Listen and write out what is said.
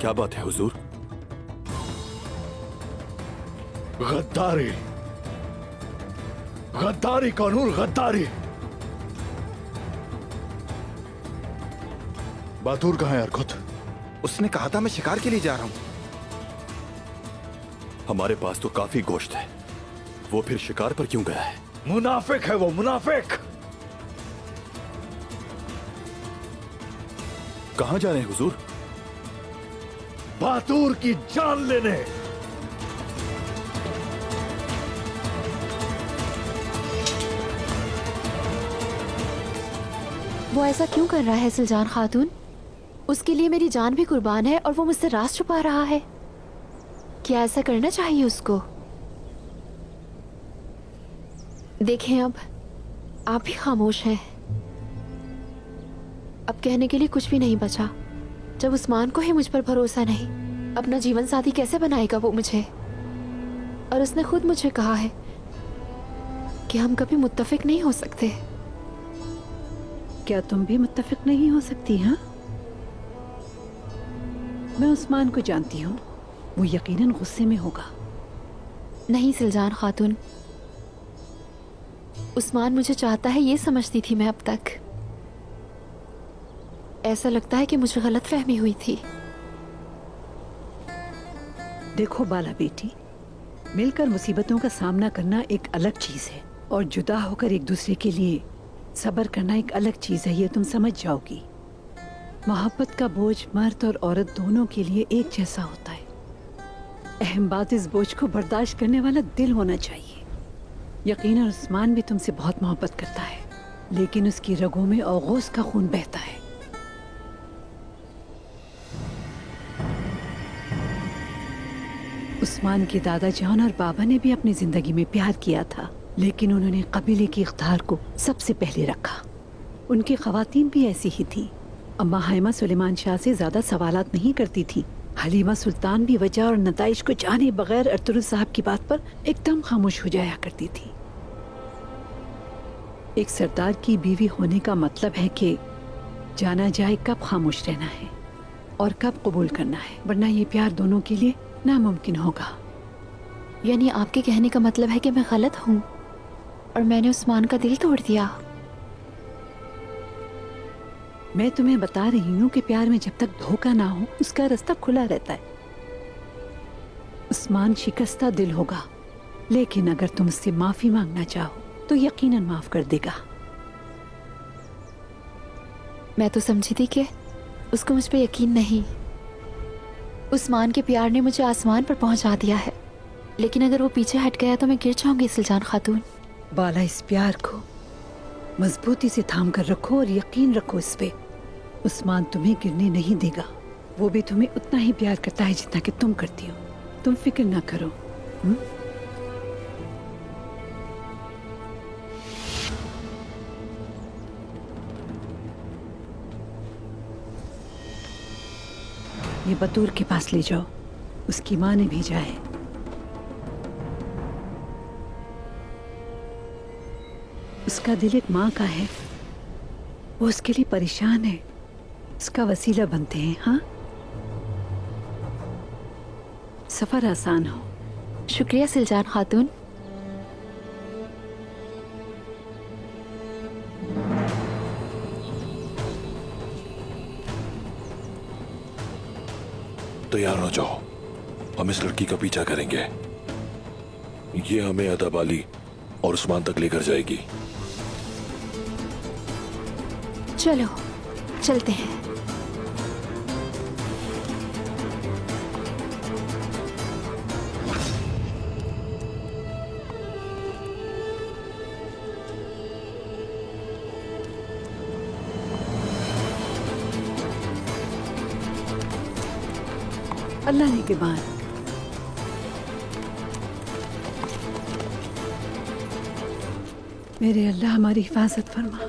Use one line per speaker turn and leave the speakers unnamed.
क्या बात है हुजूर?
गद्दारी, गद्दारी कानून, गद्दारी। बातूर कहाँ है अरकुत?
उसने कहा था मैं शिकार के लिए जा रहा हूं।
हमारे पास तो काफी गोश्त है, वो फिर शिकार पर क्यों गया है?
मुनाफिक है वो, मुनाफिक।
कहां जा रहे हैं हुजूर?
बातूर की जान लेने।
वो ऐसा क्यों कर रहा है सुल्तान खातून? उसके लिए मेरी जान भी कुर्बान है और वो मुझसे राज छुपा रहा है। क्या ऐसा करना चाहिए उसको? देखें, अब आप भी खामोश हैं। अब कहने के लिए कुछ भी नहीं बचा। जब उस्मान को ही मुझ पर भरोसा नहीं, अपना जीवन साथी कैसे बनाएगा वो मुझे? और उसने खुद मुझे कहा है कि हम कभी मुत्तफिक नहीं हो सकते।
क्या तुम भी मुत्तफिक नहीं हो सकती? हाँ, मैं उस्मान को जानती हूँ, वो यकीनन गुस्से में होगा।
नहीं सुल्तान खातून, उस्मान मुझे चाहता है ये समझती थी मैं अब तक। ऐसा लगता है कि मुझे गलतफहमी हुई थी।
देखो बाला बेटी, मिलकर मुसीबतों का सामना करना एक अलग चीज है और जुदा होकर एक दूसरे के लिए सब्र करना एक अलग चीज है। ये तुम समझ जाओगी। मोहब्बत का बोझ मर्द और औरत दोनों के लिए एक जैसा होता है। अहम बात, इस बोझ को बर्दाश्त करने वाला दिल होना चाहिए। यकीनन उस्मान भी तुमसे बहुत मोहब्बत करता है, लेकिन उसकी रगों में औगूस का खून बहता है। उस्मान के दादा जान और बाबा ने भी अपनी जिंदगी में प्यार किया था, लेकिन उन्होंने कबीले की इख्तियार को सबसे पहले रखा। उनकी ख्वातीन भी ऐसी ही थी। अम्मा हाइमा सुलेमान शाह से ज्यादा सवालात नहीं करती थी। हलीमा सुल्तान भी वजह और नताइज को जाने बगैर अरतुरुज साहब की बात पर एकदम खामोश हो जाया करती थी। एक सरदार की बीवी होने का मतलब है कि जाना जाए कब खामोश रहना है और कब कबूल करना है, वरना ये प्यार दोनों के लिए नामुमकिन होगा।
यानी आपके कहने का मतलब है कि मैं गलत हूँ और मैंने उस्मान का दिल तोड़ दिया?
मैं तुम्हें बता रही हूँ कि प्यार में जब तक धोखा ना हो, उसका रास्ता खुला रहता है। उस्मान शिकस्ता दिल होगा, लेकिन अगर तुम उससे माफी मांगना चाहो तो यकीनन माफ कर देगा।
मैं तो समझी थी कि उसको मुझ पे यकीन नहीं। उस्मान के प्यार ने मुझे आसमान पर पहुंचा दिया है, लेकिन अगर वो पीछे हट गया तो मैं गिर जाऊंगी सुल्तान खातून।
बाला, इस प्यार को मजबूती से थाम कर रखो और यकीन रखो इस पे। उस्मान तुम्हें गिरने नहीं देगा। वो भी तुम्हें उतना ही प्यार करता है जितना कि तुम करती हो। तुम फिक्र ना करो। ये बतूर के पास ले जाओ, उसकी माँ ने भेजा है। उसका दिल एक माँ का है, वो उसके लिए परेशान है। उसका वसीला बनते हैं। हाँ, सफर आसान हो।
शुक्रिया सुल्तान खातून।
तैयार हो जाओ, हम इस लड़की का पीछा करेंगे। ये हमें अदाबाली और उस्मान तक लेकर जाएगी।
चलो चलते हैं।
अल्लाह ने के बाद मेरे अल्लाह हमारी हिफाजत फरमा।